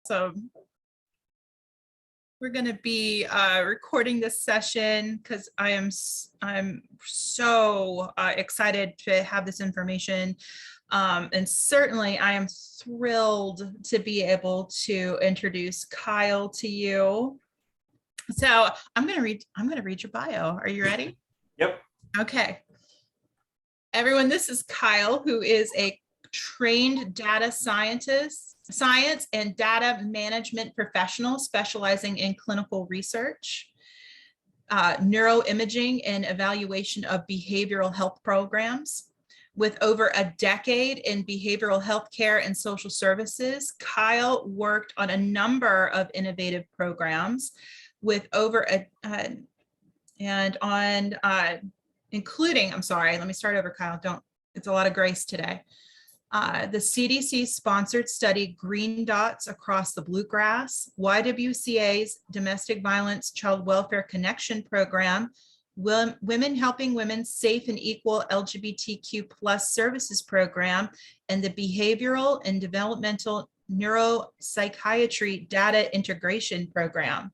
So we're going to be recording this session because I'm so excited to have this information. And certainly I am thrilled to be able to introduce Kyle to you. So I'm going to read your bio. Are you ready? Yep. Okay. Everyone, this is Kyle, who is a trained data science and data management professional specializing in clinical research, neuroimaging, and evaluation of behavioral health programs. With over a decade in behavioral health care and social services, Kyle worked on a number of innovative programs with over including, I'm sorry, let me start over, Kyle. It's a lot of grace today. The CDC sponsored study Green Dots Across the Bluegrass, YWCA's Domestic Violence Child Welfare Connection Program, Women Helping Women Safe and Equal LGBTQ+ Services Program, and the Behavioral and Developmental Neuropsychiatry Data Integration Program.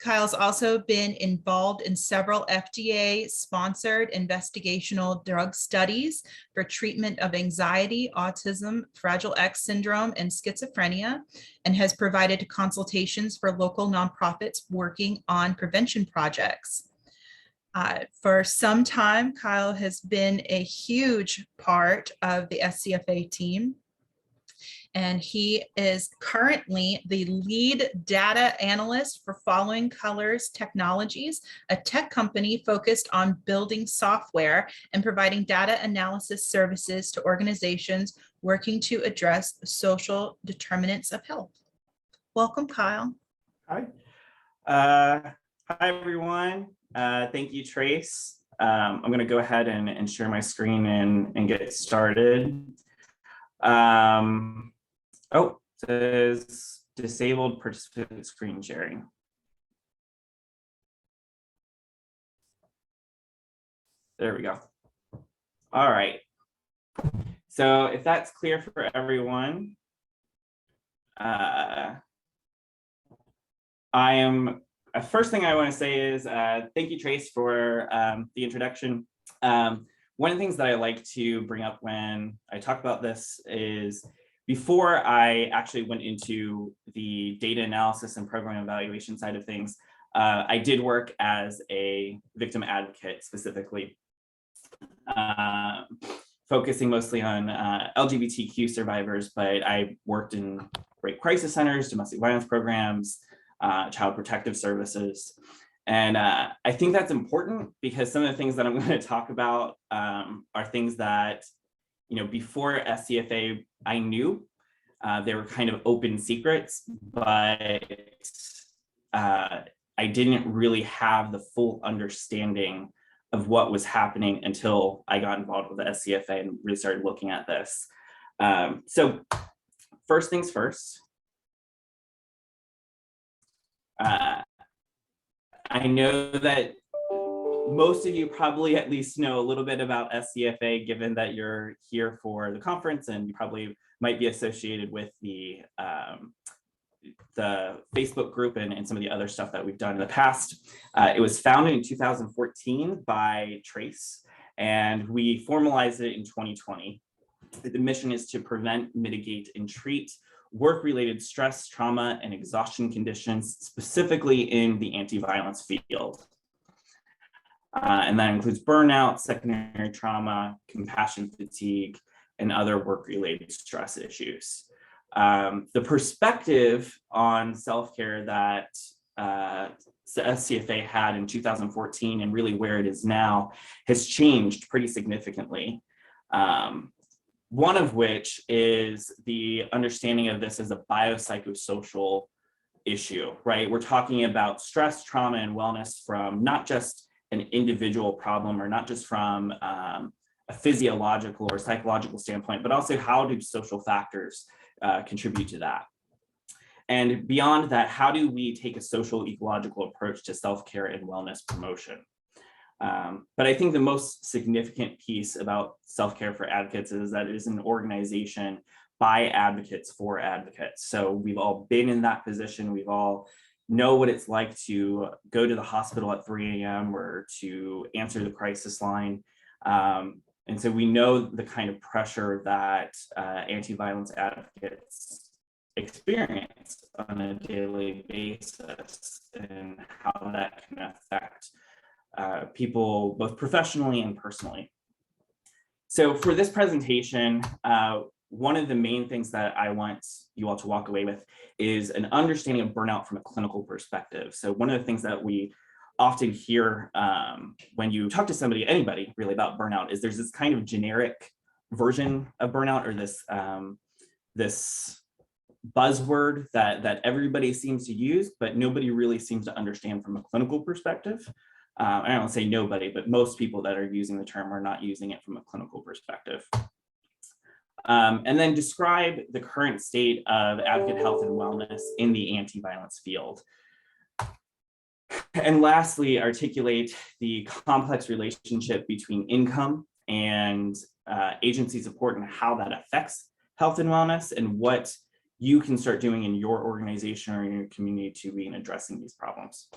Kyle's also been involved in several FDA-sponsored investigational drug studies for treatment of anxiety, autism, Fragile X syndrome, and schizophrenia, and has provided consultations for local nonprofits working on prevention projects. For some time, Kyle has been a huge part of the SCFA team, and he is currently the lead data analyst for Following Colors Technologies, a tech company focused on building software and providing data analysis services to organizations working to address social determinants of health. Welcome, Kyle. Hi. Hi, everyone. Thank you, Trace. I'm going to go ahead and share my screen and get started. Oh, it says disabled participant screen sharing. There we go. All right. So if that's clear for everyone, first thing I want to say is thank you, Trace, for the introduction. One of the things that I like to bring up when I talk about this is before I actually went into the data analysis and program evaluation side of things, I did work as a victim advocate, specifically focusing mostly on LGBTQ survivors, but I worked in rape crisis centers, domestic violence programs, child protective services. And I think that's important because some of the things that I'm going to talk about are things that, before SCFA, I knew they were kind of open secrets, but I didn't really have the full understanding of what was happening until I got involved with the SCFA and really started looking at this. So first things first, I know that most of you probably at least know a little bit about SCFA, given that you're here for the conference and you probably might be associated with the Facebook group and some of the other stuff that we've done in the past. It was founded in 2014 by Trace, and we formalized it in 2020. The mission is to prevent, mitigate, and treat work-related stress, trauma, and exhaustion conditions, specifically in the anti-violence field. And that includes burnout, secondary trauma, compassion fatigue, and other work-related stress issues. The perspective on self-care that SCFA had in 2014 and really where it is now has changed pretty significantly. One of which is the understanding of this as a biopsychosocial issue, right? We're talking about stress, trauma, and wellness from not just an individual problem or not just from a physiological or psychological standpoint, but also how do social factors contribute to that. And beyond that, how do we take a social ecological approach to self-care and wellness promotion? But I think the most significant piece about self-care for advocates is that it is an organization by advocates for advocates. So we've all been in that position. We've all know what it's like to go to the hospital at 3 a.m. or to answer the crisis line. And so we know the kind of pressure that anti-violence advocates experience on a daily basis and how that can affect people both professionally and personally. So for this presentation, one of the main things that I want you all to walk away with is an understanding of burnout from a clinical perspective. So one of the things that we often hear when you talk to somebody, anybody really, about burnout is there's this kind of generic version of burnout, or this this buzzword that everybody seems to use, but nobody really seems to understand from a clinical perspective. I don't say nobody, but most people that are using the term are not using it from a clinical perspective. And then describe the current state of advocate health and wellness in the anti-violence field. And lastly, articulate the complex relationship between income and agency support and how that affects health and wellness, and what you can start doing in your organization or in your community to be in addressing these problems.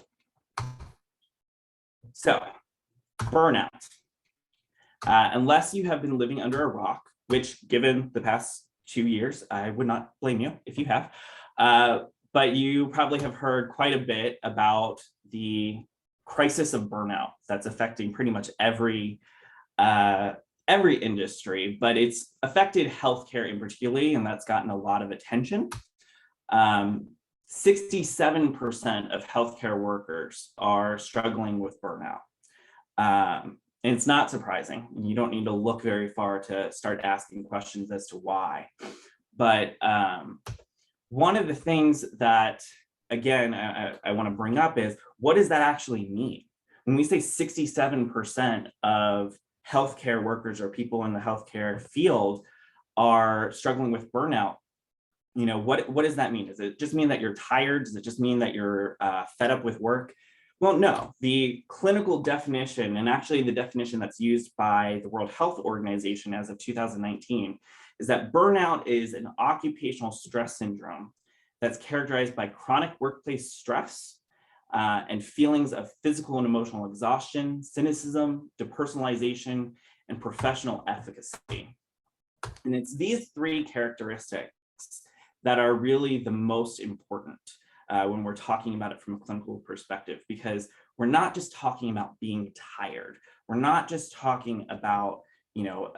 So, burnout. Unless you have been living under a rock, which given the past 2 years, I would not blame you if you have, but you probably have heard quite a bit about the crisis of burnout that's affecting pretty much every industry, but it's affected healthcare in particular, and that's gotten a lot of attention. 67% of healthcare workers are struggling with burnout. And it's not surprising. You don't need to look very far to start asking questions as to why. But one of the things that, again, I want to bring up is, what does that actually mean? When we say 67% of healthcare workers or people in the healthcare field are struggling with burnout, you know, what does that mean? Does it just mean that you're tired? Does it just mean that you're fed up with work? Well, no. The clinical definition, and actually the definition that's used by the World Health Organization as of 2019, is that burnout is an occupational stress syndrome that's characterized by chronic workplace stress and feelings of physical and emotional exhaustion, cynicism, depersonalization, and professional efficacy. And it's these three characteristics that are really the most important when we're talking about it from a clinical perspective, because we're not just talking about being tired. We're not just talking about, you know,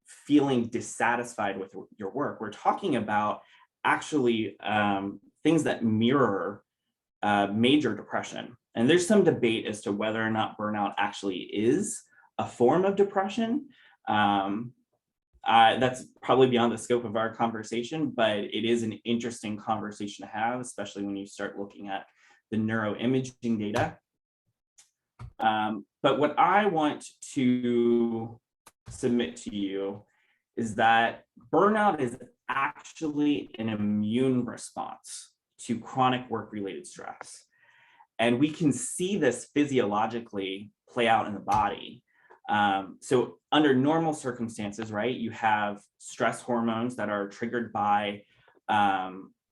feeling dissatisfied with your work. We're talking about actually things that mirror major depression. And there's some debate as to whether or not burnout actually is a form of depression. That's probably beyond the scope of our conversation, but it is an interesting conversation to have, especially when you start looking at the neuroimaging data. But what I want to submit to you is that burnout is actually an immune response to chronic work-related stress. And we can see this physiologically play out in the body. So under normal circumstances, right, you have stress hormones that are triggered by,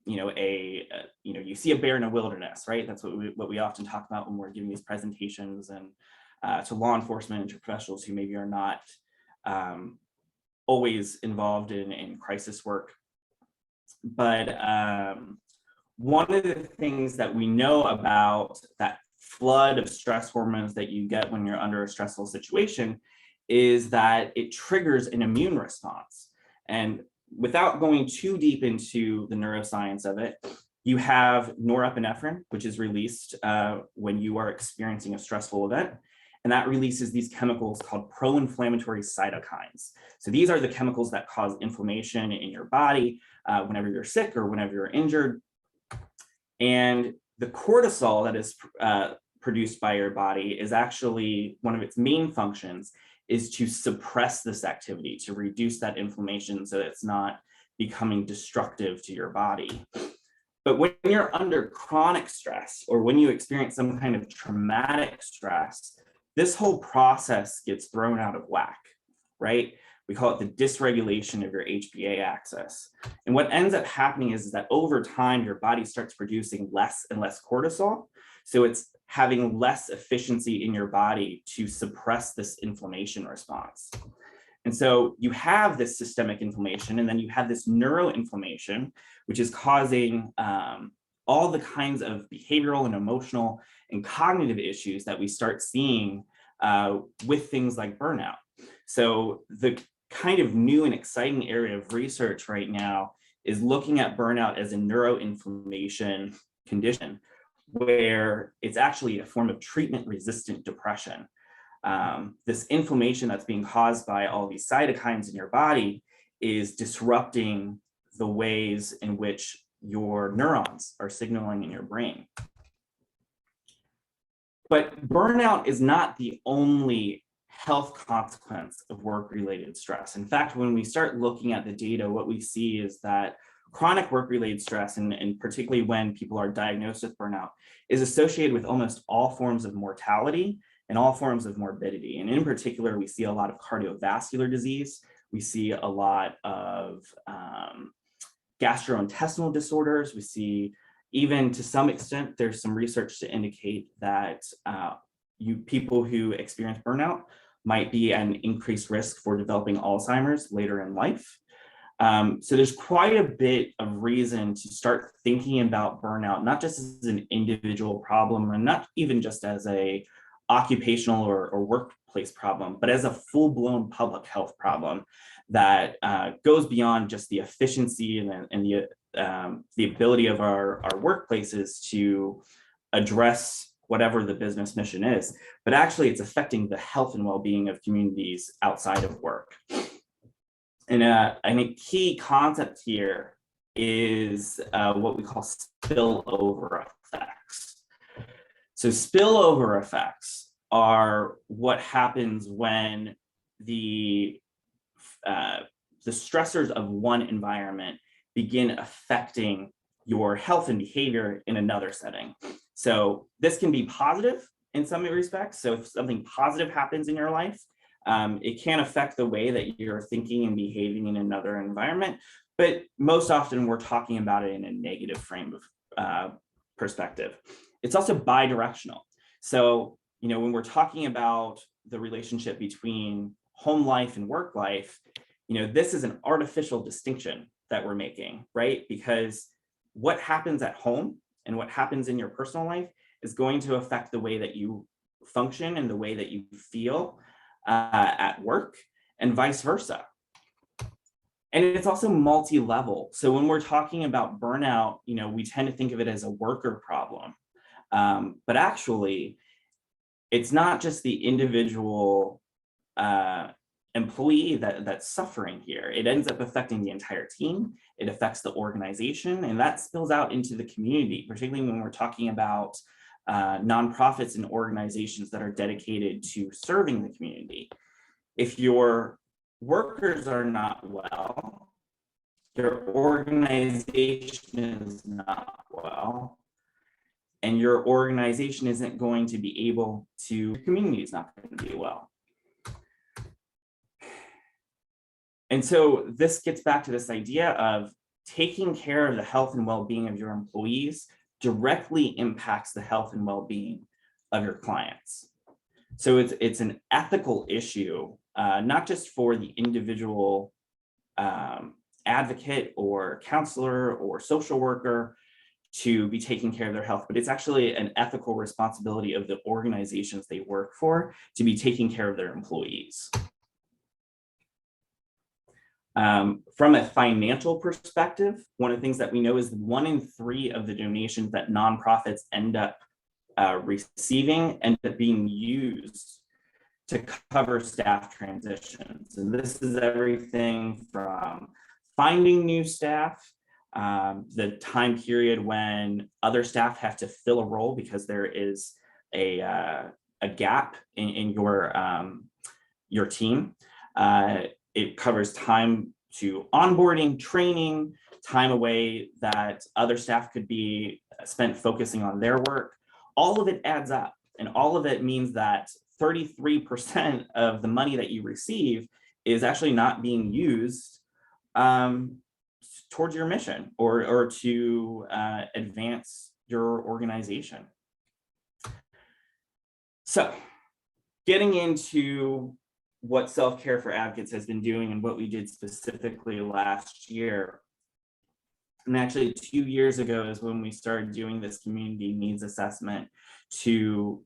you see a bear in a wilderness, right? That's what we often talk about when we're giving these presentations and to law enforcement and to professionals who maybe are not always involved in crisis work. But one of the things that we know about that flood of stress hormones that you get when you're under a stressful situation is that it triggers an immune response. And without going too deep into the neuroscience of it, you have norepinephrine, which is released when you are experiencing a stressful event. And that releases these chemicals called pro-inflammatory cytokines. So these are the chemicals that cause inflammation in your body whenever you're sick or whenever you're injured. And the cortisol that is produced by your body is actually one of its main functions is to suppress this activity, to reduce that inflammation so that it's not becoming destructive to your body. But when you're under chronic stress or when you experience some kind of traumatic stress, this whole process gets thrown out of whack, right? We call it the dysregulation of your HPA axis. And what ends up happening is that over time, your body starts producing less and less cortisol. So it's having less efficiency in your body to suppress this inflammation response. And so you have this systemic inflammation, and then you have this neuroinflammation, which is causing all the kinds of behavioral and emotional and cognitive issues that we start seeing with things like burnout. So the kind of new and exciting area of research right now is looking at burnout as a neuroinflammation condition, where it's actually a form of treatment-resistant depression. This inflammation that's being caused by all these cytokines in your body is disrupting the ways in which your neurons are signaling in your brain. But burnout is not the only health consequence of work-related stress. In fact, when we start looking at the data, what we see is that chronic work-related stress, and particularly when people are diagnosed with burnout, is associated with almost all forms of mortality and all forms of morbidity. And in particular, we see a lot of cardiovascular disease. We see a lot of gastrointestinal disorders. We see, even to some extent, there's some research to indicate that people who experience burnout might be at an increased risk for developing Alzheimer's later in life. So there's quite a bit of reason to start thinking about burnout, not just as an individual problem, and not even just as a occupational or workplace problem, but as a full-blown public health problem that goes beyond just the efficiency and the ability of our workplaces to address whatever the business mission is, but actually it's affecting the health and well-being of communities outside of work. And I think key concept here is what we call spillover effects. So spillover effects are what happens when the stressors of one environment begin affecting your health and behavior in another setting. So this can be positive in some respects. So if something positive happens in your life, it can affect the way that you're thinking and behaving in another environment, but most often we're talking about it in a negative frame of perspective. It's also bidirectional. So, when we're talking about the relationship between home life and work life, this is an artificial distinction that we're making, right? Because what happens at home and what happens in your personal life is going to affect the way that you function and the way that you feel at work, and vice versa. And it's also multi-level. So when we're talking about burnout, we tend to think of it as a worker problem. But actually, it's not just the individual employee that's suffering here. It ends up affecting the entire team. It affects the organization, and that spills out into the community, particularly when we're talking about nonprofits and organizations that are dedicated to serving the community. If your workers are not well, your organization is not well, and your organization isn't going to be able to, your community is not going to be well. And so this gets back to this idea of taking care of the health and well-being of your employees directly impacts the health and well-being of your clients. So it's an ethical issue, not just for the individual advocate or counselor or social worker to be taking care of their health, but it's actually an ethical responsibility of the organizations they work for to be taking care of their employees. From a financial perspective, one of the things that we know is 1 in 3 of the donations that nonprofits end up receiving end up being used to cover staff transitions. And this is everything from finding new staff, the time period when other staff have to fill a role because there is a gap in your team. It covers time to onboarding, training, time away that other staff could be spent focusing on their work. All of it adds up, and all of it means that 33% of the money that you receive is actually not being used towards your mission or to advance your organization. So getting into what Self-Care for Advocates has been doing and what we did specifically last year. And actually 2 years ago is when we started doing this community needs assessment to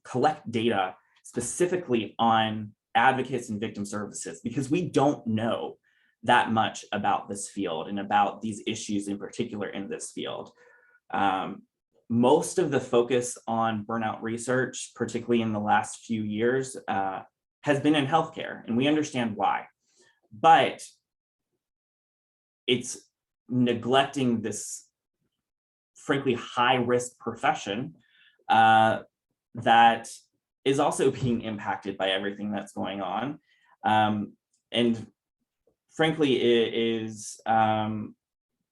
collect data specifically on advocates and victim services, because we don't know that much about this field and about these issues in particular in this field. Most of the focus on burnout research, particularly in the last few years, has been in healthcare, and we understand why. But it's neglecting this, frankly, high-risk profession that is also being impacted by everything that's going on. And frankly, it is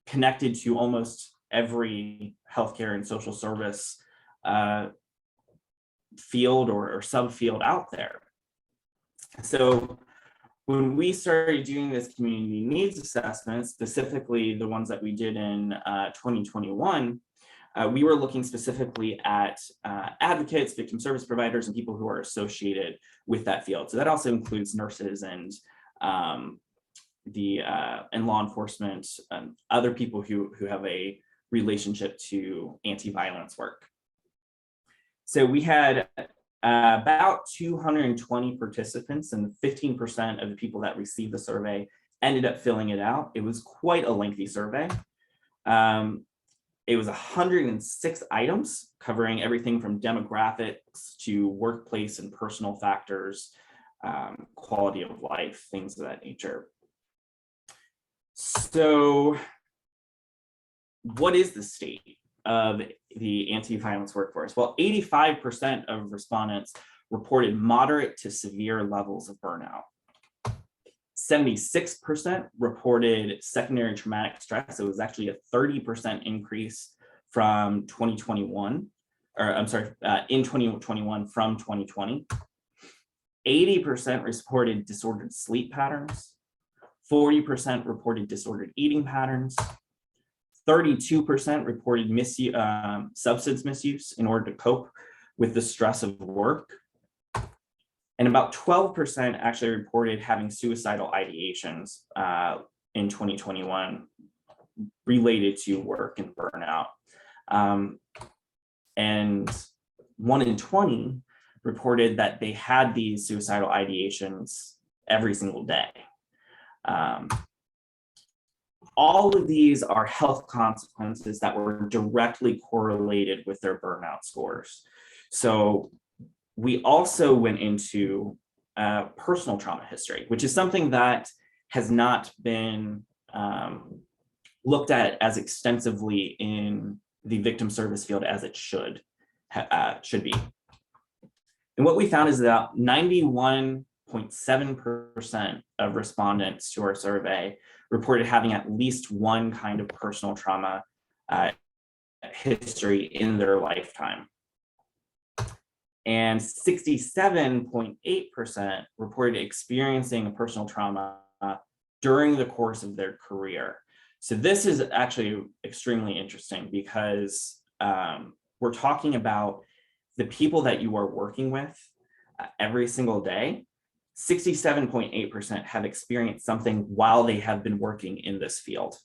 connected to almost every healthcare and social service field or subfield out there. So when we started doing this community needs assessment, specifically the ones that we did in 2021, we were looking specifically at advocates, victim service providers, and people who are associated with that field. So that also includes nurses and law enforcement, other people who have a relationship to anti-violence work. So we had about 220 participants, and 15% of the people that received the survey ended up filling it out. It was quite a lengthy survey. It was 106 items covering everything from demographics to workplace and personal factors, quality of life, things of that nature. So what is the state of the anti-violence workforce? Well, 85% of respondents reported moderate to severe levels of burnout. 76% reported secondary traumatic stress. It was actually a 30% increase from 2021, or I'm sorry, in 2021 from 2020. 80% reported disordered sleep patterns. 40% reported disordered eating patterns. 32% reported substance misuse in order to cope with the stress of work. And about 12% actually reported having suicidal ideations in 2021 related to work and burnout. And 1 in 20 reported that they had these suicidal ideations every single day. All of these are health consequences that were directly correlated with their burnout scores. So we also went into personal trauma history, which is something that has not been looked at as extensively in the victim service field as it should be. And what we found is that 91.7% of respondents to our survey reported having at least one kind of personal trauma history in their lifetime. And 67.8% reported experiencing a personal trauma during the course of their career. So this is actually extremely interesting because we're talking about the people that you are working with every single day. 67.8% have experienced something while they have been working in this field.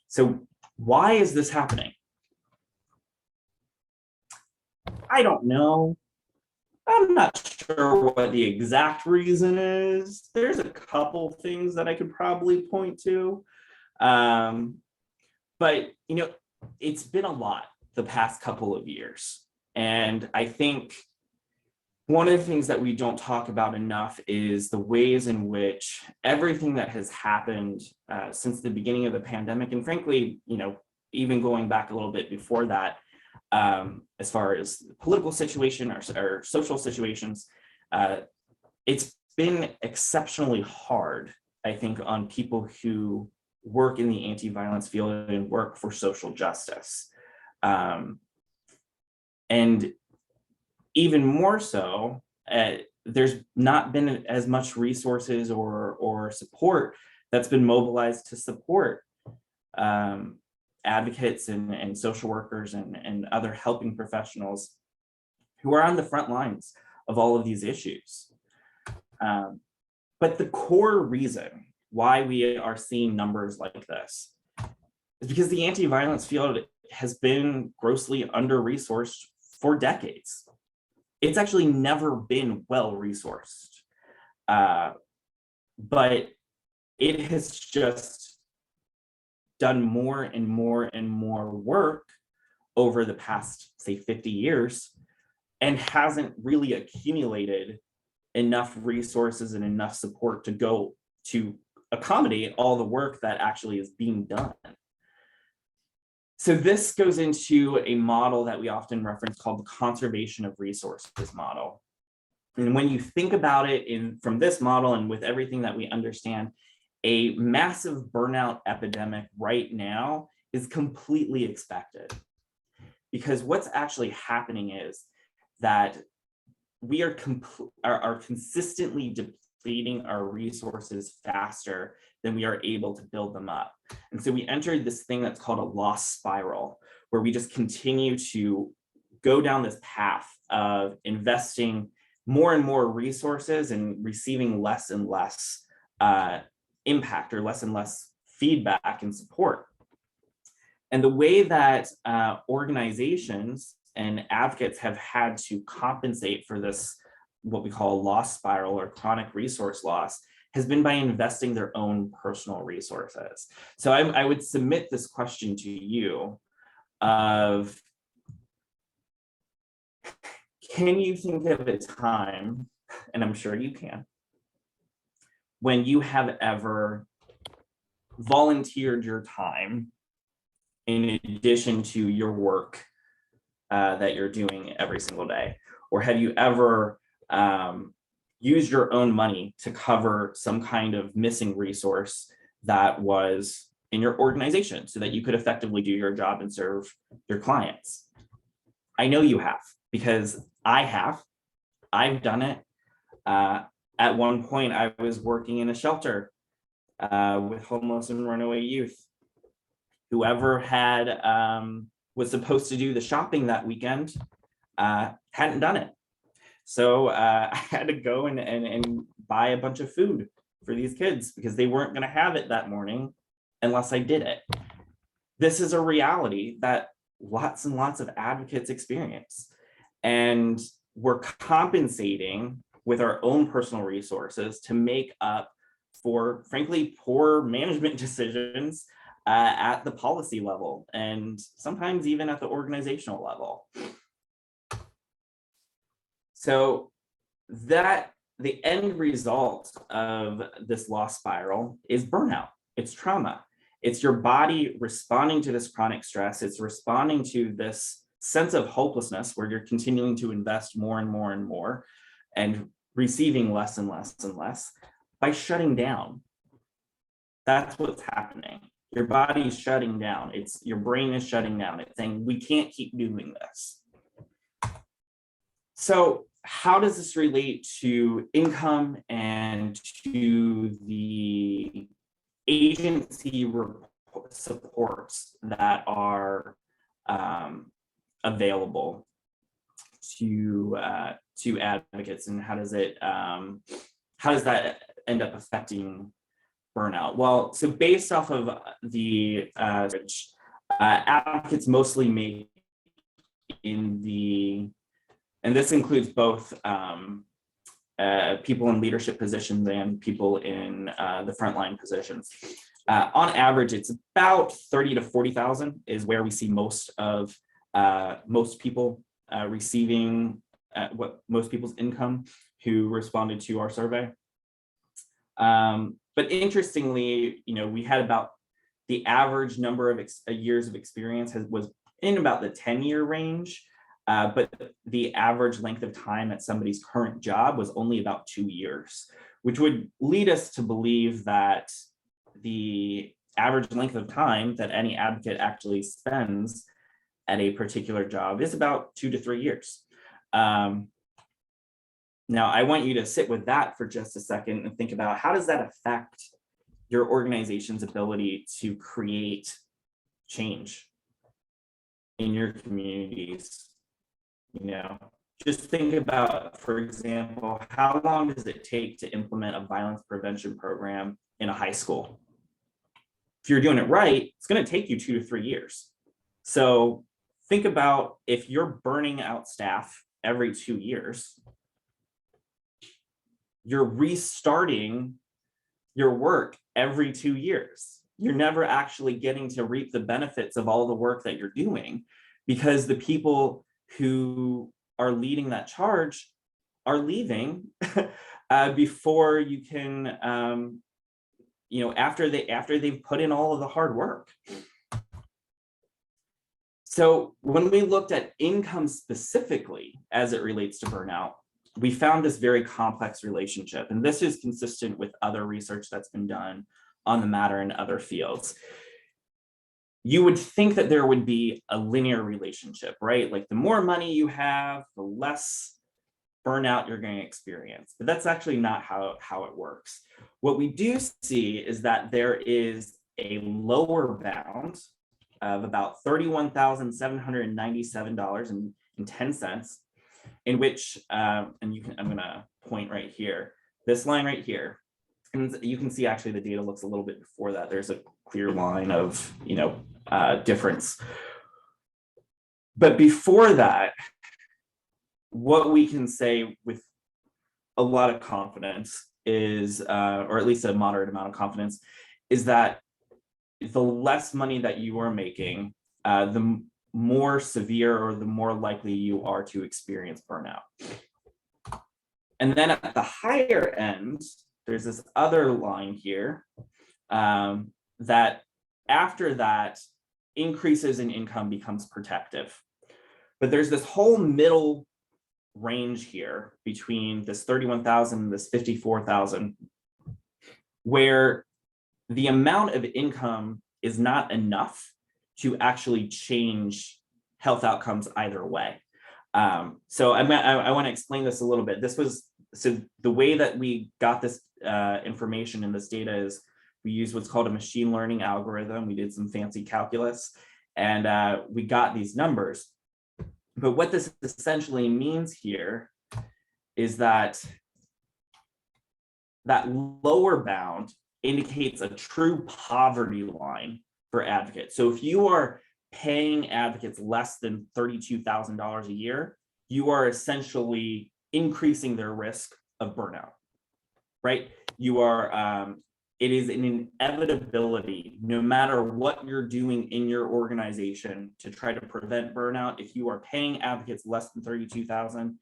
So why is this happening? I don't know. I'm not sure what the exact reason is. There's a couple things that I could probably point to. But, you know, it's been a lot the past couple of years. And I think one of the things that we don't talk about enough is the ways in which everything that has happened since the beginning of the pandemic, and frankly, you know, even going back a little bit before that, as far as the political situation or social situations, it's been exceptionally hard, I think, on people who work in the anti-violence field and work for social justice. And even more so, there's not been as much resources or support that's been mobilized to support advocates and social workers and other helping professionals who are on the front lines of all of these issues. But the core reason why we are seeing numbers like this is because the anti-violence field has been grossly under-resourced for decades. It's actually never been well-resourced, but it has just done more and more and more work over the past, say, 50 years, and hasn't really accumulated enough resources and enough support to go to accommodate all the work that actually is being done. So this goes into a model that we often reference called the conservation of resources model. And when you think about it from this model and with everything that we understand, a massive burnout epidemic right now is completely expected. Because what's actually happening is that we are consistently depleting our resources faster than we are able to build them up. And so we entered this thing that's called a loss spiral, where we just continue to go down this path of investing more and more resources and receiving less and less impact or less and less feedback and support. And the way that organizations and advocates have had to compensate for this, what we call a loss spiral or chronic resource loss, has been by investing their own personal resources. So I would submit this question to you of, can you think of a time, and I'm sure you can, when you have ever volunteered your time in addition to your work that you're doing every single day? Or have you ever used your own money to cover some kind of missing resource that was in your organization so that you could effectively do your job and serve your clients? I know you have, because I have. I've done it. At one point, I was working in a shelter with homeless and runaway youth. Whoever had was supposed to do the shopping that weekend hadn't done it. So I had to go and buy a bunch of food for these kids because they weren't going to have it that morning unless I did it. This is a reality that lots and lots of advocates experience. And we're compensating with our own personal resources to make up for, frankly, poor management decisions at the policy level, and sometimes even at the organizational level. So that the end result of this loss spiral is burnout. It's trauma. It's your body responding to this chronic stress. It's responding to this sense of hopelessness where you're continuing to invest more and more and more and receiving less and less and less by shutting down. That's what's happening. Your body is shutting down. Your brain is shutting down. It's saying, we can't keep doing this. So how does this relate to income and to the agency supports that are available to advocates, and how does that end up affecting burnout? Well, so based off of the advocates mostly make and this includes both people in leadership positions and people in the frontline positions. On average, it's about 30 to 40,000 is where we see most people receiving most people's income who responded to our survey. But interestingly, we had about the average number of years of experience was in about the 10-year range, but the average length of time at somebody's current job was only about 2 years, which would lead us to believe that the average length of time that any advocate actually spends at a particular job is about 2 to 3 years. Now, Now, I want you to sit with that for just a second and think about how does that affect your organization's ability to create change in your communities. You know, just think about, for example, how long does it take to implement a violence prevention program in a high school? If you're doing it right, it's going to take you 2 to 3 years. So think about if you're burning out staff every 2 years, you're restarting your work every 2 years. You're never actually getting to reap the benefits of all the work that you're doing, because the people who are leading that charge are leaving before you can, after they've put in all of the hard work. So when we looked at income specifically as it relates to burnout, we found this very complex relationship. And this is consistent with other research that's been done on the matter in other fields. You would think that there would be a linear relationship, right? Like the more money you have, the less burnout you're going to experience. But that's actually not how it works. What we do see is that there is a lower bound of about $31,797.10, in which, I'm going to point right here, this line right here, and you can see actually the data looks a little bit before that. There's a clear line of, difference. But before that, what we can say with a lot of confidence is, or at least a moderate amount of confidence, is that the less money that you are making, the more severe or the more likely you are to experience burnout. And then at the higher end, there's this other line here that after that, increases in income becomes protective. But there's this whole middle range here between this 31,000 and this 54,000, where the amount of income is not enough to actually change health outcomes either way. So I want to explain this a little bit. So the way that we got this information and this data is we used what's called a machine learning algorithm. We did some fancy calculus, and we got these numbers. But what this essentially means here is that lower bound indicates a true poverty line for advocates. So if you are paying advocates less than $32,000 a year, you are essentially increasing their risk of burnout, right? You are, it is an inevitability, no matter what you're doing in your organization to try to prevent burnout. If you are paying advocates less than $32,000,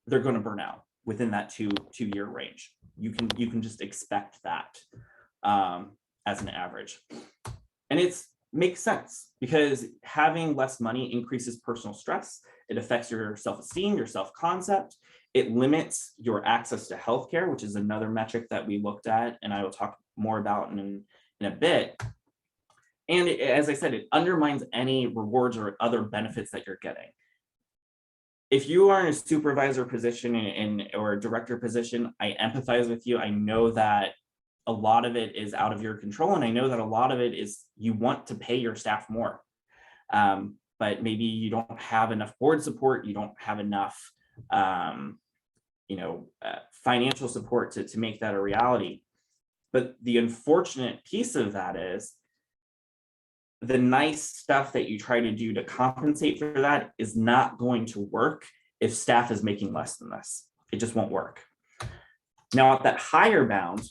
they're going to burn out within that two-year range. You can just expect that as an average. And it makes sense because having less money increases personal stress. It affects your self-esteem, your self-concept. It limits your access to healthcare, which is another metric that we looked at, and I will talk more about in a bit. And as I said, it undermines any rewards or other benefits that you're getting. If you are in a supervisor position or a director position, I empathize with you. I know that a lot of it is out of your control, and I know that a lot of it is you want to pay your staff more, but maybe you don't have enough board support, you don't have enough financial support to make that a reality. But the unfortunate piece of that is the nice stuff that you try to do to compensate for that is not going to work if staff is making less than this. It just won't work. Now at that higher bound,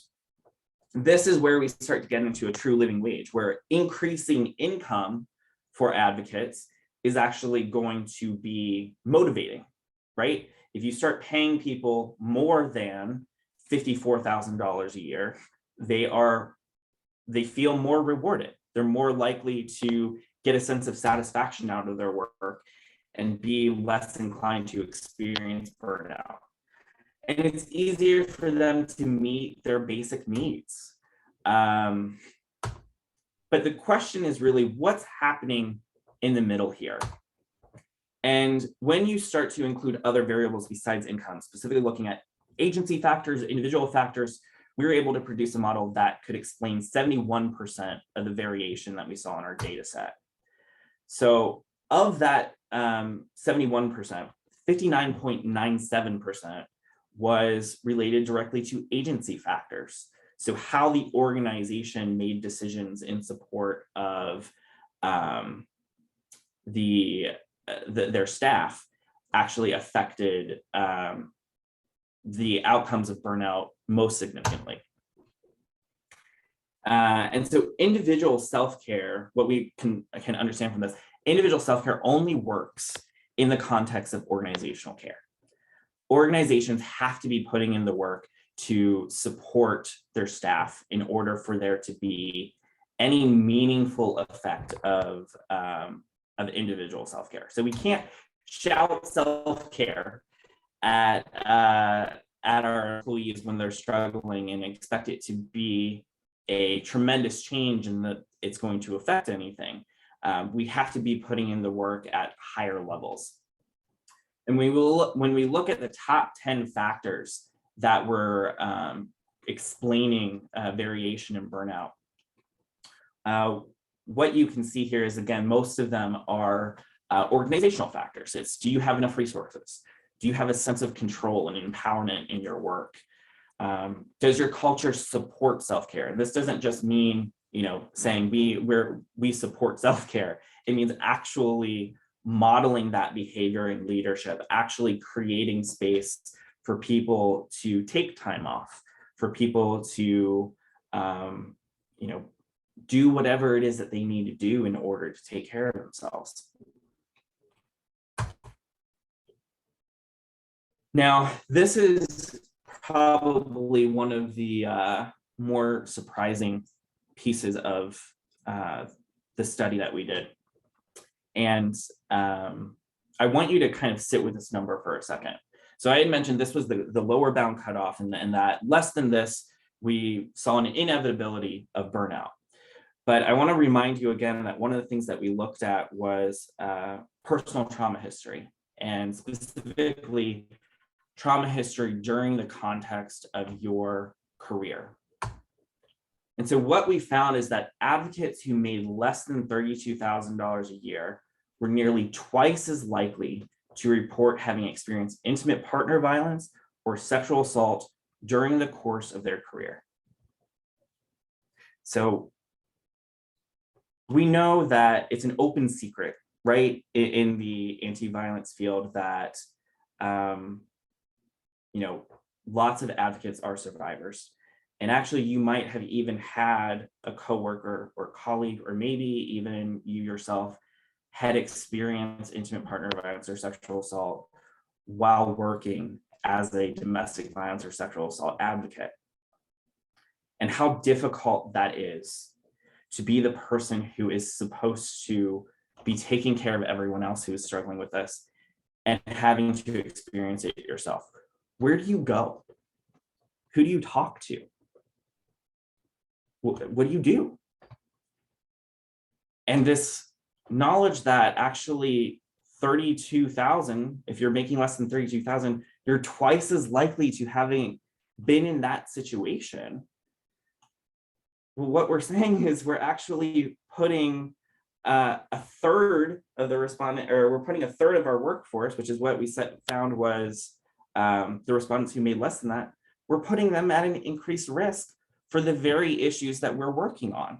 this is where we start to get into a true living wage, where increasing income for advocates is actually going to be motivating, right? If you start paying people more than $54,000 a year, they feel more rewarded. They're more likely to get a sense of satisfaction out of their work and be less inclined to experience burnout. And it's easier for them to meet their basic needs. But the question is really what's happening in the middle here? And when you start to include other variables besides income, specifically looking at agency factors, individual factors, we were able to produce a model that could explain 71% of the variation that we saw in our data set. So of that 71%, 59.97% was related directly to agency factors. So how the organization made decisions in support of their staff actually affected the outcomes of burnout most significantly. And so individual self-care, what we can understand from this, individual self-care only works in the context of organizational care. Organizations have to be putting in the work to support their staff in order for there to be any meaningful effect of individual self-care. So we can't shout self-care at our employees when they're struggling and expect it to be a tremendous change and that it's going to affect anything. We have to be putting in the work at higher levels. And when we look at the top 10 factors that were explaining variation in burnout, what you can see here is, again, most of them are organizational factors. It's, do you have enough resources? Do you have a sense of control and empowerment in your work? Does your culture support self-care? And this doesn't just mean, saying we support self-care. It means actually modeling that behavior in leadership, actually creating space for people to take time off, for people to, do whatever it is that they need to do in order to take care of themselves. Now, this is probably one of the more surprising pieces of the study that we did. And I want you to kind of sit with this number for a second. So I had mentioned this was the lower bound cutoff, and that less than this, we saw an inevitability of burnout. But I want to remind you again that one of the things that we looked at was personal trauma history, and specifically trauma history during the context of your career. And so what we found is that advocates who made less than $32,000 a year were nearly twice as likely to report having experienced intimate partner violence or sexual assault during the course of their career. So we know that it's an open secret, right, in the anti-violence field that lots of advocates are survivors. And actually, you might have even had a coworker or colleague, or maybe even you yourself had experienced intimate partner violence or sexual assault while working as a domestic violence or sexual assault advocate. And how difficult that is to be the person who is supposed to be taking care of everyone else who is struggling with this and having to experience it yourself. Where do you go? Who do you talk to? What do you do? And this knowledge that actually 32,000, if you're making less than 32,000, you're twice as likely to having been in that situation. Well, what we're saying is we're actually putting a third of the respondent, or we're putting a third of our workforce, which is what we found was the respondents who made less than that, we're putting them at an increased risk for the very issues that we're working on.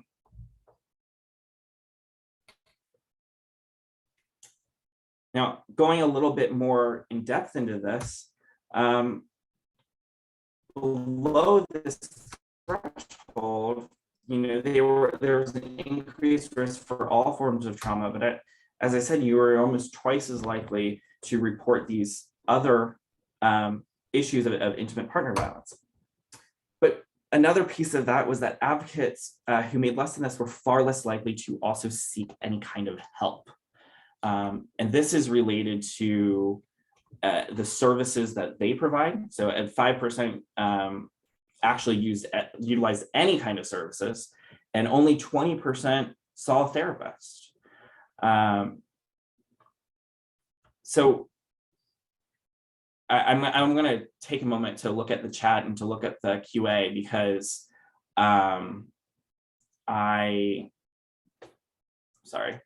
Now, going a little bit more in depth into this, below this threshold, there was an increased risk for all forms of trauma, but as I said, you were almost twice as likely to report these other issues of intimate partner violence. But another piece of that was that advocates who made less than this were far less likely to also seek any kind of help. And this is related to the services that they provide. So at 5% actually utilized any kind of services, and only 20% saw a therapist. So I'm going to take a moment to look at the chat and to look at the QA, because sorry,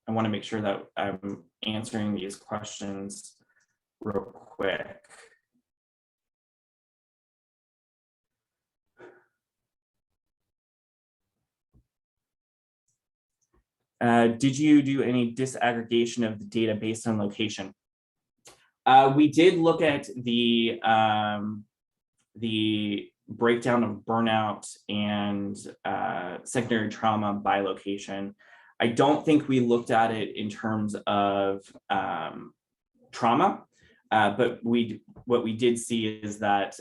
I want to make sure that I'm answering these questions real quick. Did you do any disaggregation of the data based on location? We did look at the breakdown of burnout and secondary trauma by location. I don't think we looked at it in terms of trauma, but what we did see is that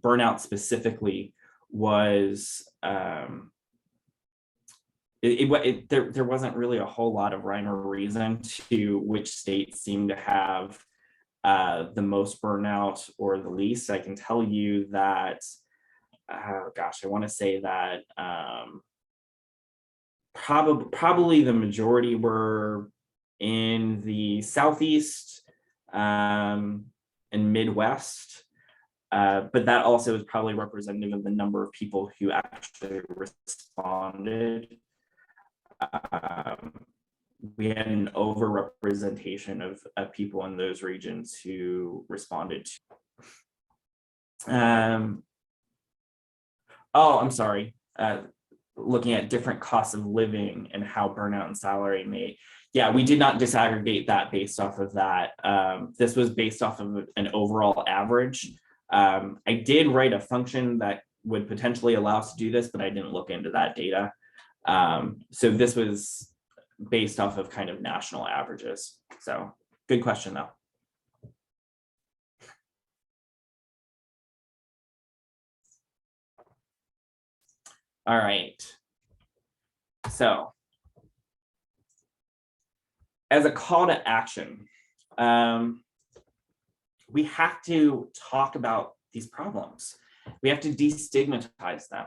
burnout specifically was there wasn't really a whole lot of rhyme or reason to which states seem to have the most burnout or the least. I can tell you that, gosh, I want to say that probably the majority were in the Southeast and Midwest, but that also is probably representative of the number of people who actually responded. We had an overrepresentation of people in those regions who responded to. Oh, I'm sorry. Looking at different costs of living and how burnout and salary may. Yeah, we did not disaggregate that based off of that. This was based off of an overall average. I did write a function that would potentially allow us to do this, but I didn't look into that data. So this was based off of kind of national averages. So good question though. All right. So as a call to action, we have to talk about these problems. We have to destigmatize them.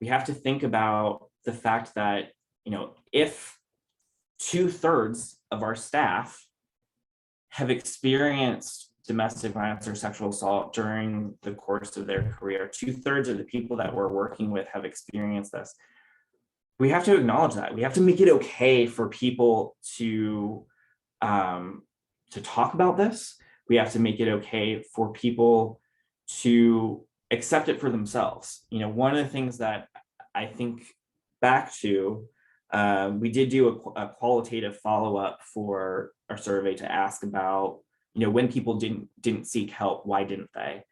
We have to think about the fact that, you know, if 2/3 of our staff have experienced domestic violence or sexual assault during the course of their career, 2/3 of the people that we're working with have experienced this. We have to acknowledge that. We have to make it okay for people to talk about this. We have to make it okay for people to accept it for themselves. You know, one of the things that I think back to, we did do a qualitative follow-up for our survey to ask about, you know, when people didn't seek help, why didn't they?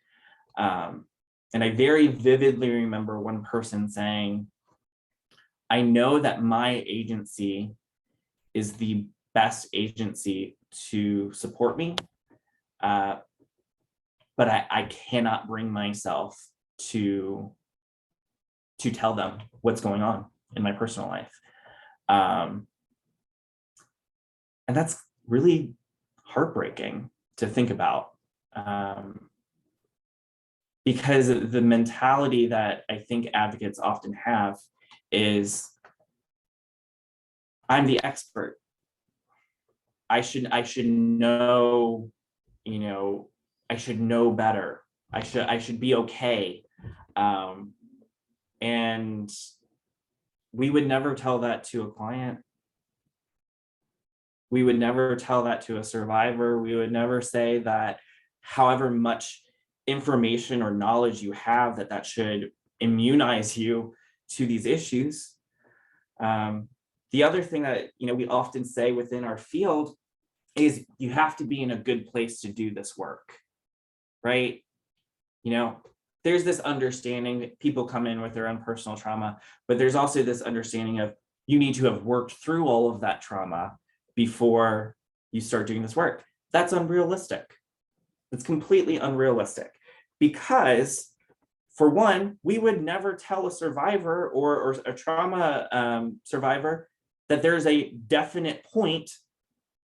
And I very vividly remember one person saying, I know that my agency is the best agency to support me, but I cannot bring myself to tell them what's going on in my personal life. And that's really heartbreaking to think about, because the mentality that I think advocates often have is, I'm the expert. I should know, you know, I should know better. I should be okay. And we would never tell that to a client. We would never tell that to a survivor. We would never say that however much information or knowledge you have, that should immunize you to these issues. The other thing that, you know, we often say within our field is you have to be in a good place to do this work, right? You know, there's this understanding that people come in with their own personal trauma, but there's also this understanding of you need to have worked through all of that trauma before you start doing this work. That's unrealistic. It's completely unrealistic, because for one, we would never tell a survivor or a trauma survivor that there's a definite point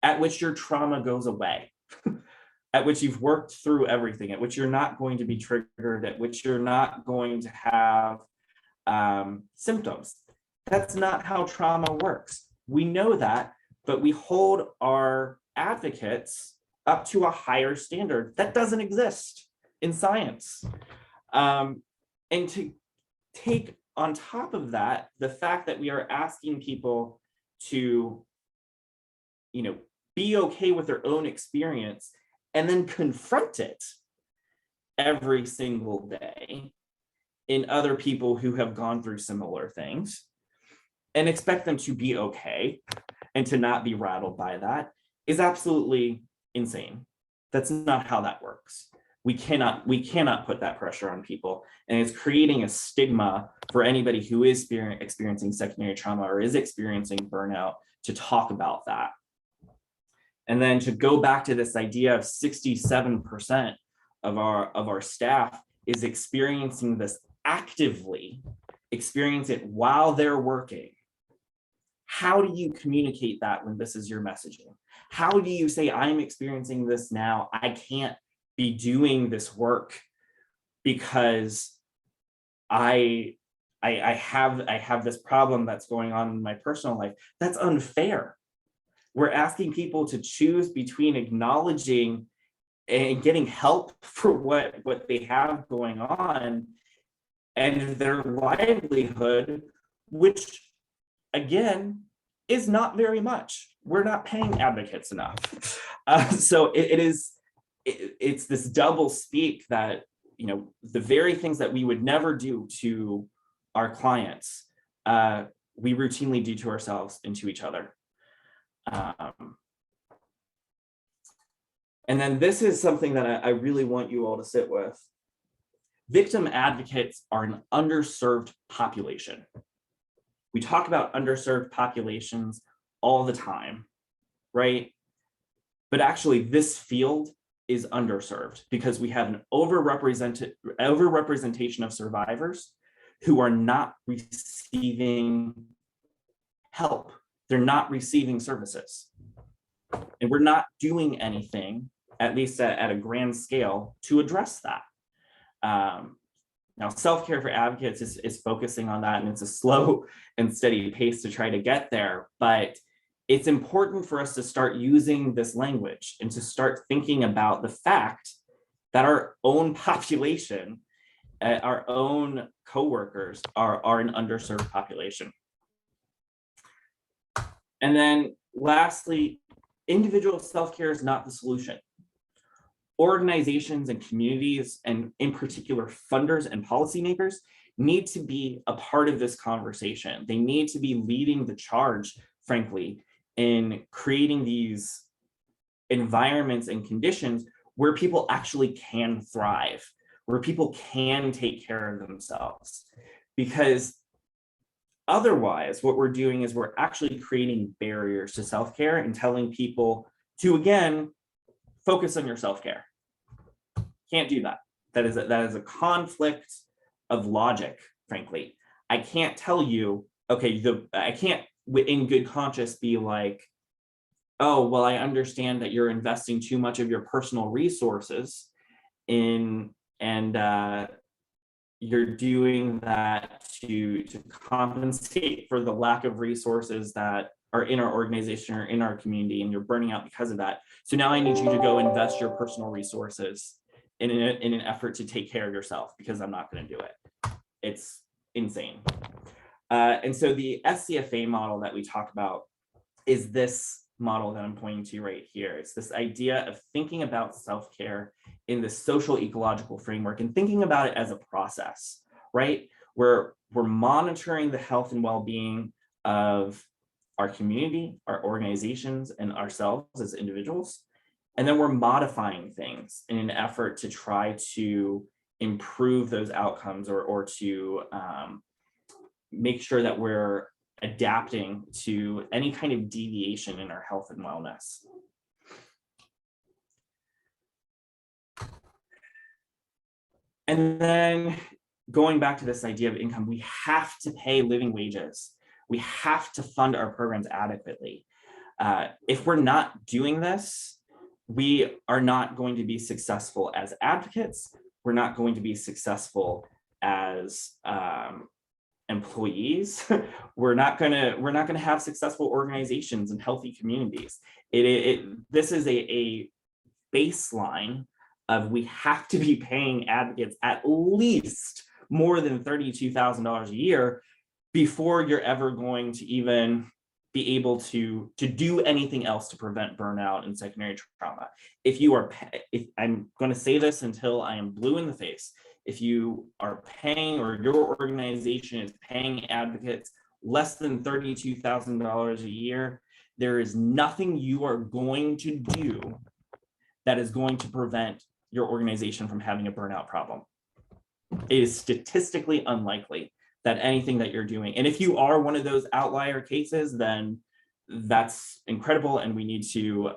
at which your trauma goes away, at which you've worked through everything, at which you're not going to be triggered, at which you're not going to have symptoms. That's not how trauma works. We know that, but we hold our advocates up to a higher standard that doesn't exist in science. And to take on top of that, the fact that we are asking people to, be okay with their own experience and then confront it every single day in other people who have gone through similar things and expect them to be okay and to not be rattled by that is absolutely insane. That's not how that works. We cannot put that pressure on people, and it's creating a stigma for anybody who is experiencing secondary trauma or is experiencing burnout to talk about that. And then to go back to this idea of 67% of our staff is experiencing this actively, experience it while they're working. How do you communicate that when this is your messaging? How do you say, I'm experiencing this now, I can't be doing this work because I have this problem that's going on in my personal life? That's unfair. We're asking people to choose between acknowledging and getting help for what they have going on and their livelihood, which again is not very much. We're not paying advocates enough. So it's this double speak that, the very things that we would never do to our clients, we routinely do to ourselves and to each other. And then this is something that I really want you all to sit with. Victim advocates are an underserved population. We talk about underserved populations all the time, right? But actually this field is underserved because we have an overrepresentation of survivors who are not receiving help. They're not receiving services. And we're not doing anything, at least at a grand scale, to address that. Now, self-care for advocates is focusing on that, and it's a slow and steady pace to try to get there. But it's important for us to start using this language and to start thinking about the fact that our own population, our own coworkers are an underserved population. And then lastly, individual self-care is not the solution. Organizations and communities, and in particular funders and policymakers, need to be a part of this conversation. They need to be leading the charge, frankly, in creating these environments and conditions where people actually can thrive, where people can take care of themselves. Because otherwise, what we're doing is we're actually creating barriers to self-care and telling people to, again, focus on your self-care. Can't do that. That is a conflict of logic, frankly. I can't tell you, okay, I can't in good conscience be like, oh, well, I understand that you're investing too much of your personal resources in, and you're doing that to compensate for the lack of resources that are in our organization or in our community, and you're burning out because of that. So now I need you to go invest your personal resources in an effort to take care of yourself, because I'm not going to do it. It's insane. And so the Scfa model that we talk about is this model that I'm pointing to right here. It's this idea of thinking about self-care in the social ecological framework and thinking about it as a process, right? Where we're monitoring the health and well-being of our community, our organizations, and ourselves as individuals. And then we're modifying things in an effort to try to improve those outcomes or to make sure that we're adapting to any kind of deviation in our health and wellness. And then going back to this idea of income, we have to pay living wages. We have to fund our programs adequately. If we're not doing this, we are not going to be successful as advocates. We're not going to be successful as employees. We're not gonna have successful organizations and healthy communities. This is a baseline of we have to be paying advocates at least more than $32,000 a year before you're ever going to even be able to do anything else to prevent burnout and secondary trauma. If I'm going to say this until I am blue in the face, if you are paying, or your organization is paying advocates less than $32,000 a year, there is nothing you are going to do that is going to prevent your organization from having a burnout problem. It is statistically unlikely that anything that you're doing, and if you are one of those outlier cases, then that's incredible, and we need to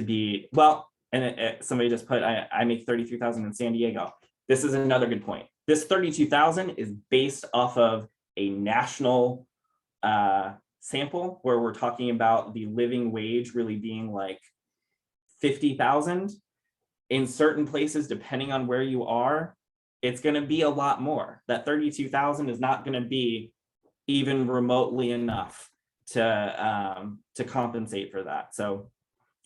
be, well, and somebody just put, I make 33,000 in San Diego. This is another good point. This 32,000 is based off of a national sample, where we're talking about the living wage really being like 50,000. In certain places, depending on where you are, it's going to be a lot more. That 32,000 is not going to be even remotely enough to compensate for that. So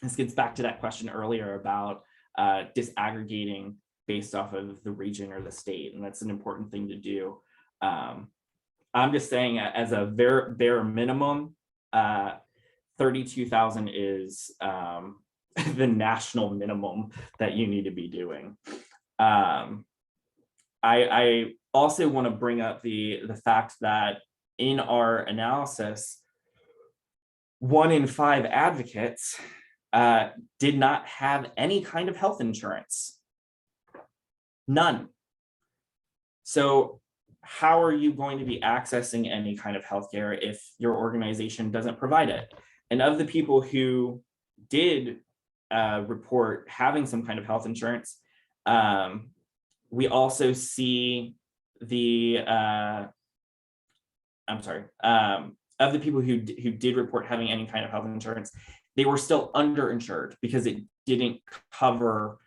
this gets back to that question earlier about disaggregating based off of the region or the state, and that's an important thing to do. I'm just saying, as a bare minimum, 32,000 is the national minimum that you need to be doing. I also want to bring up the fact that in our analysis, 1 in 5 advocates did not have any kind of health insurance. None. So how are you going to be accessing any kind of healthcare if your organization doesn't provide it? And of the people who did report having some kind of health insurance, we also see of the people who did report having any kind of health insurance, they were still underinsured because it didn't cover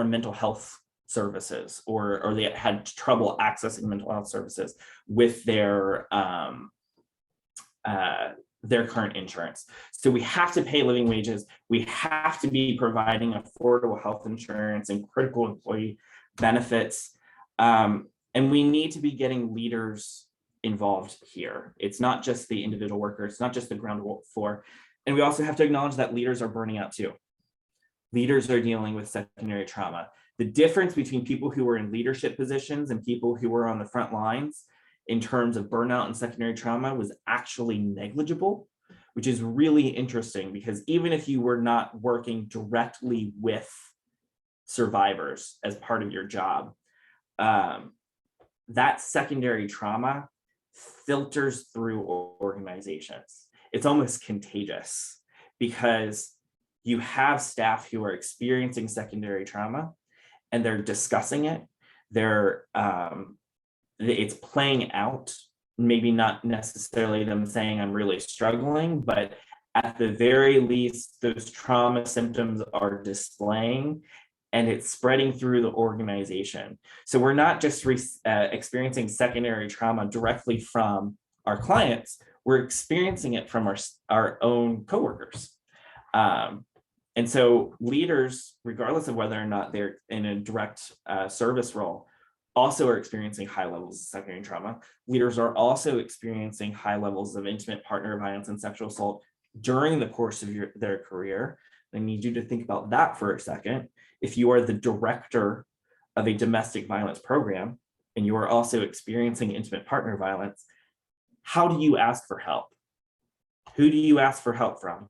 mental health services, or they had trouble accessing mental health services with their current insurance. So we have to pay living wages. We have to be providing affordable health insurance and critical employee benefits. And we need to be getting leaders involved here. It's not just the individual worker. It's not just the ground floor. And we also have to acknowledge that leaders are burning out too. Leaders are dealing with secondary trauma. The difference between people who are in leadership positions and people who were on the front lines in terms of burnout and secondary trauma was actually negligible, which is really interesting, because even if you were not working directly with survivors as part of your job, that secondary trauma filters through organizations. It's almost contagious, because you have staff who are experiencing secondary trauma and they're discussing it. It's playing out, maybe not necessarily them saying I'm really struggling, but at the very least, those trauma symptoms are displaying, and it's spreading through the organization. So we're not just experiencing secondary trauma directly from our clients, we're experiencing it from our own coworkers. And so leaders, regardless of whether or not they're in a direct service role, also are experiencing high levels of secondary trauma. Leaders are also experiencing high levels of intimate partner violence and sexual assault during the course of their career. I need you to think about that for a second. If you are the director of a domestic violence program and you are also experiencing intimate partner violence, how do you ask for help? Who do you ask for help from?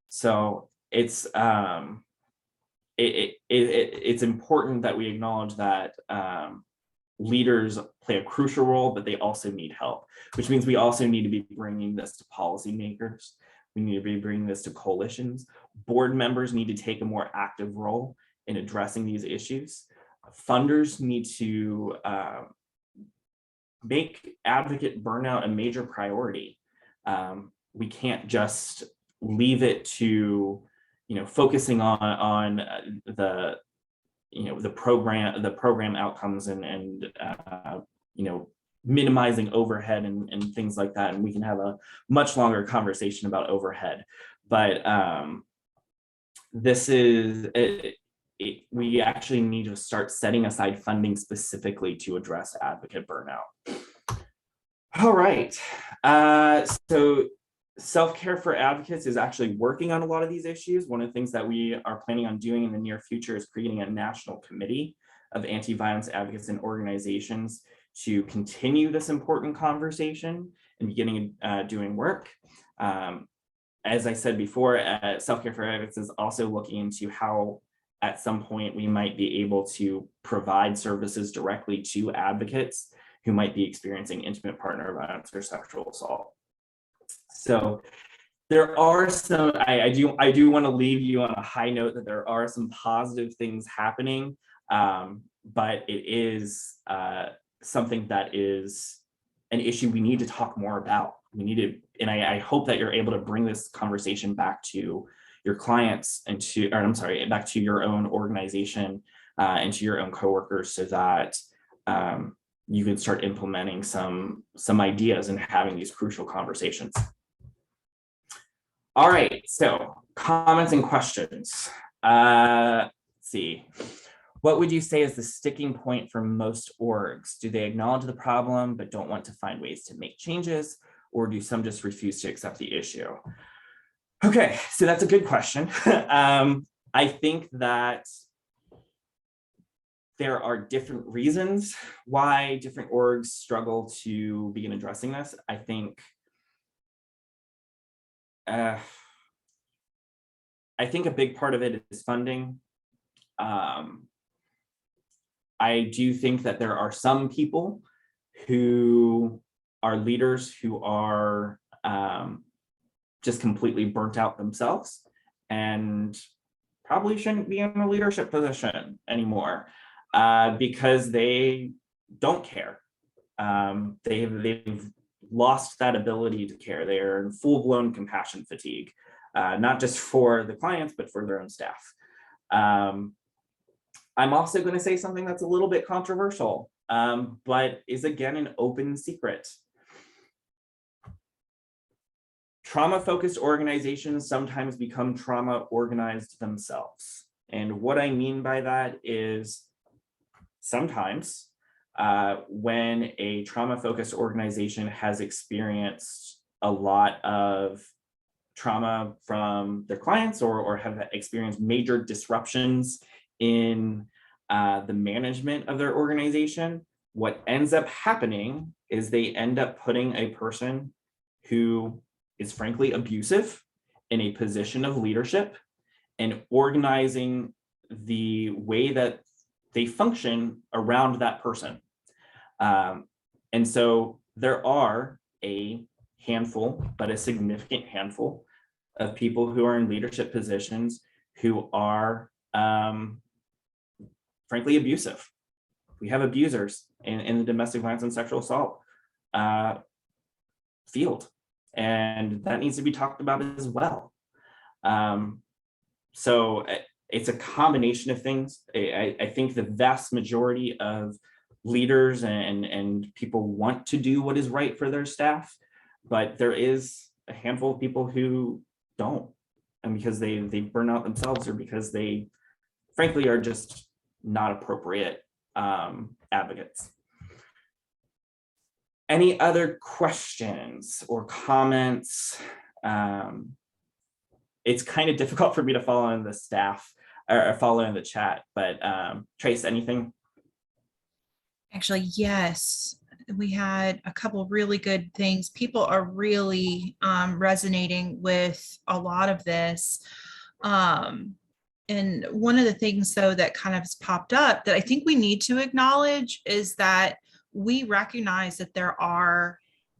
So it's important that we acknowledge that leaders play a crucial role, but they also need help, which means we also need to be bringing this to policymakers. We need to be bringing this to coalitions. Board members need to take a more active role in addressing these issues. Funders need to make advocate burnout a major priority. We can't just leave it to, focusing on the program outcomes and minimizing overhead and things like that. And we can have a much longer conversation about overhead. But this is, we actually need to start setting aside funding specifically to address advocate burnout. All right. So self-care for advocates is actually working on a lot of these issues. One of the things that we are planning on doing in the near future is creating a national committee of anti-violence advocates and organizations to continue this important conversation and beginning doing work. As I said before, self-care for advocates is also looking into how at some point we might be able to provide services directly to advocates who might be experiencing intimate partner violence or sexual assault. So there are some, I do want to leave you on a high note that there are some positive things happening, but it is something that is an issue we need to talk more about. We need to, and I hope that you're able to bring this conversation back to your clients and to, or I'm sorry, back to your own organization and to your own coworkers, so that you can start implementing some ideas and having these crucial conversations. All right, so comments and questions. Let's see. What would you say is the sticking point for most orgs? Do they acknowledge the problem but don't want to find ways to make changes, or do some just refuse to accept the issue? Okay, so that's a good question. I think that there are different reasons why different orgs struggle to begin addressing this. I think a big part of it is funding. I do think that there are some people who are leaders who are just completely burnt out themselves and probably shouldn't be in a leadership position anymore because they don't care. They've lost that ability to care. They are in full-blown compassion fatigue, not just for the clients, but for their own staff. I'm also going to say something that's a little bit controversial, but is again an open secret. Trauma-focused organizations sometimes become trauma-organized themselves. And what I mean by that is sometimes when a trauma-focused organization has experienced a lot of trauma from their clients or have experienced major disruptions in the management of their organization, what ends up happening is they end up putting a person who is frankly abusive in a position of leadership and organizing the way that they function around that person. And so there are a handful, but a significant handful of people who are in leadership positions who are frankly abusive. We have abusers in the domestic violence and sexual assault field, and that needs to be talked about as well. So it's a combination of things. I think the vast majority of leaders and people want to do what is right for their staff, but there is a handful of people who don't, and because they burn out themselves or because they frankly are just not appropriate advocates. Any other questions or comments? It's kind of difficult for me to follow in the staff or follow in the chat, but Trace, anything? Actually, yes, we had a couple really good things. People are really resonating with a lot of this. And one of the things, though, that kind of has popped up that I think we need to acknowledge is that we recognize that there are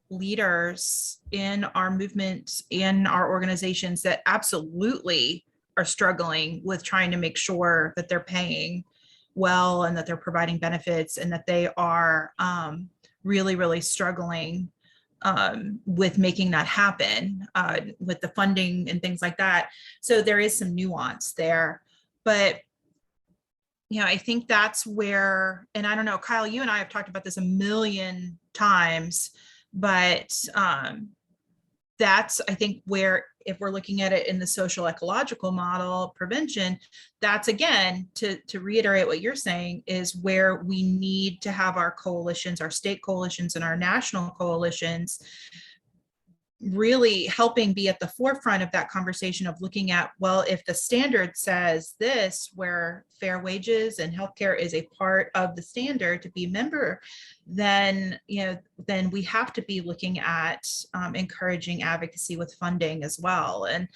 leaders in our movement, in our organizations that absolutely are struggling with trying to make sure that they're paying well and that they're providing benefits and that they are really, really struggling with making that happen with the funding and things like that. So there is some nuance there, but I think that's where, and I don't know, Kyle, you and I have talked about this a million times, but that's, I think, where, if we're looking at it in the social ecological model prevention, that's, again, to reiterate what you're saying, is where we need to have our coalitions, our state coalitions and our national coalitions really helping be at the forefront of that conversation of looking at, well, if the standard says this, where fair wages and healthcare is a part of the standard to be a member, then, then we have to be looking at encouraging advocacy with funding as well. And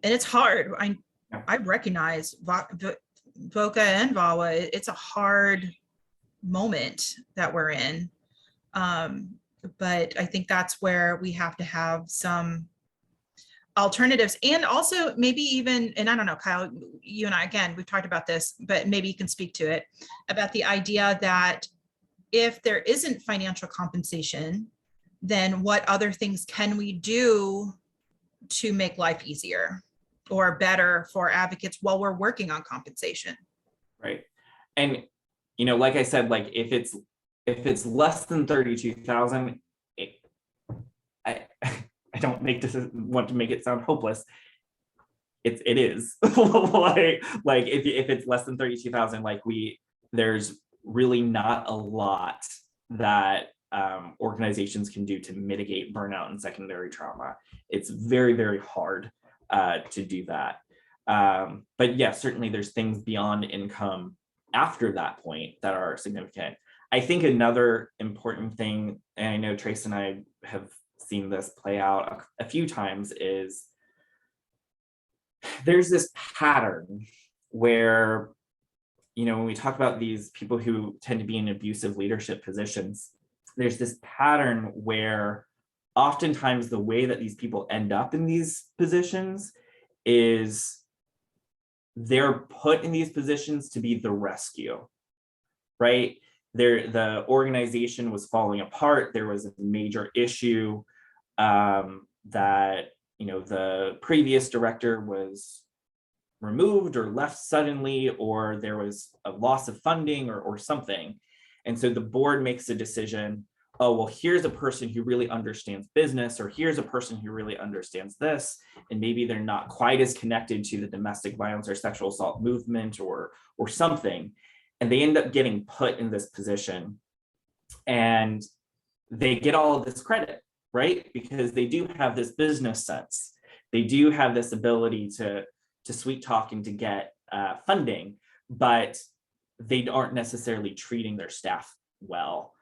it's hard. I recognize VOCA and VAWA, it's a hard moment that we're in. But I think that's where we have to have some alternatives, and also maybe even, and I don't know, Kyle, you and I, again, we've talked about this, but maybe you can speak to it, about the idea that if there isn't financial compensation, then what other things can we do to make life easier or better for advocates while we're working on compensation? Right. And, like I said, like if it's less than 32,000, I don't want to make it sound hopeless. It is like if it's less than 32,000, like there's really not a lot that organizations can do to mitigate burnout and secondary trauma. It's very, very hard to do that. But yeah, certainly there's things beyond income after that point that are significant. I think another important thing, and I know Trace and I have seen this play out a few times, is there's this pattern where, when we talk about these people who tend to be in abusive leadership positions, there's this pattern where oftentimes the way that these people end up in these positions is they're put in these positions to be the rescue, right? The organization was falling apart. There was a major issue that, the previous director was removed or left suddenly, or there was a loss of funding or something. And so the board makes a decision, oh, well, here's a person who really understands business, or here's a person who really understands this. And maybe they're not quite as connected to the domestic violence or sexual assault movement or something. And they end up getting put in this position, and they get all of this credit, right? Because they do have this business sense. They do have this ability to sweet talk and to get funding, but they aren't necessarily treating their staff well.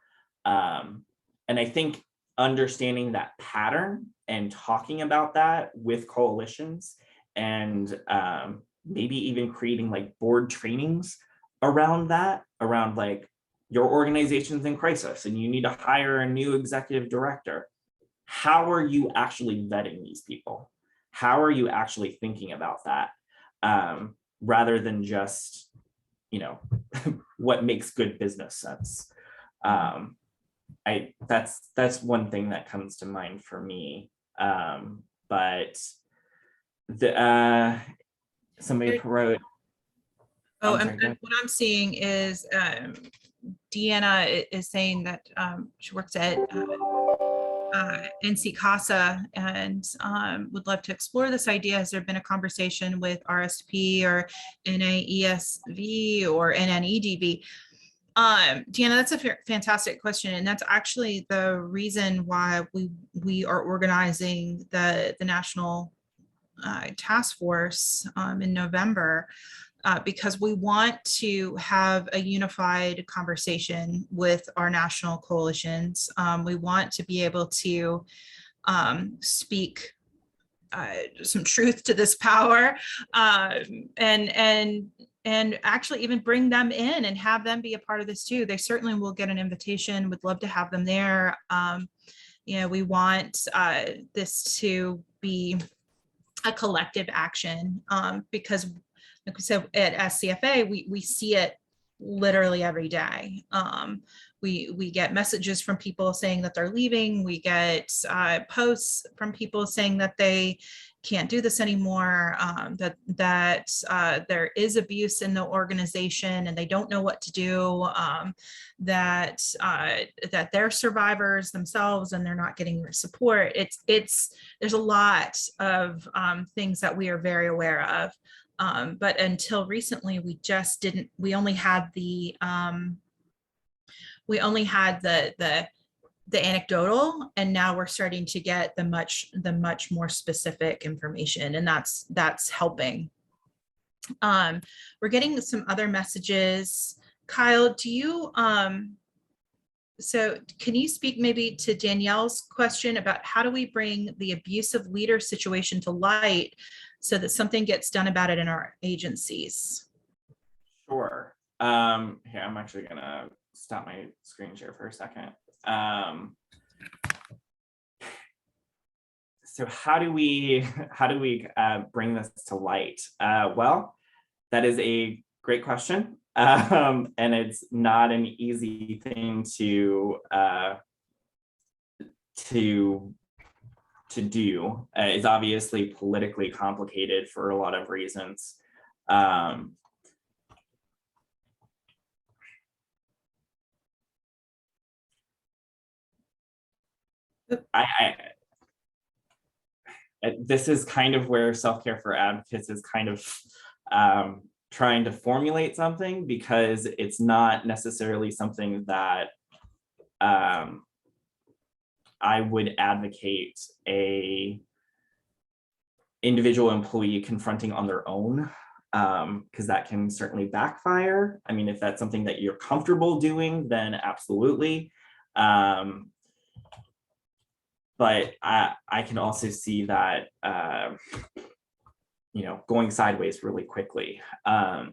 And I think understanding that pattern and talking about that with coalitions, and maybe even creating like board trainings around that, around like, your organization's in crisis and you need to hire a new executive director. How are you actually vetting these people? How are you actually thinking about that? Rather than just, what makes good business sense. That's one thing that comes to mind for me. But somebody wrote. What I'm seeing is Deanna is saying that she works at NC CASA and would love to explore this idea. Has there been a conversation with RSP or NAESV or NNEDV? Deanna, that's a fantastic question. And that's actually the reason why we are organizing the national task force in November. Because we want to have a unified conversation with our national coalitions. We want to be able to speak some truth to this power, and actually even bring them in and have them be a part of this too. They certainly will get an invitation. Would love to have them there. We want this to be a collective action because, like we said, at SCFA, we see it literally every day. We get messages from people saying that they're leaving. We get posts from people saying that they can't do this anymore, that there is abuse in the organization and they don't know what to do, that they're survivors themselves and they're not getting support. There's a lot of things that we are very aware of. But until recently, we only had the anecdotal, and now we're starting to get the much more specific information, and that's helping. We're getting some other messages. Kyle, do you so can you speak maybe to Danielle's question about how do we bring the abusive leader situation to light so that something gets done about it in our agencies? Sure. Here, I'm actually gonna stop my screen share for a second. So how do we bring this to light? Well, that is a great question, and it's not an easy thing to do. It's obviously politically complicated for a lot of reasons. This is kind of where self-care for advocates is kind of trying to formulate something, because it's not necessarily something that I would advocate a individual employee confronting on their own, because that can certainly backfire. I mean, if that's something that you're comfortable doing, then absolutely. But I can also see that, going sideways really quickly. I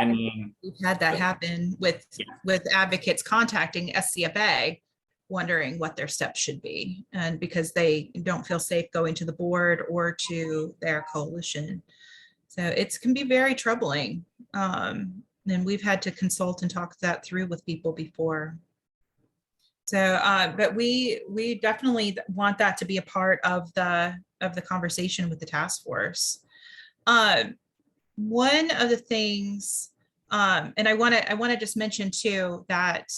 mean, we've had that happen with advocates contacting SCFA, wondering what their steps should be, and because they don't feel safe going to the board or to their coalition. So it can be very troubling. And we've had to consult and talk that through with people before. So, but we definitely want that to be a part of the conversation with the task force. One of the things, and I want to just mention too that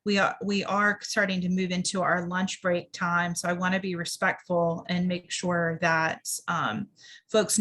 we are starting to move into our lunch break time. So I want to be respectful and make sure that folks know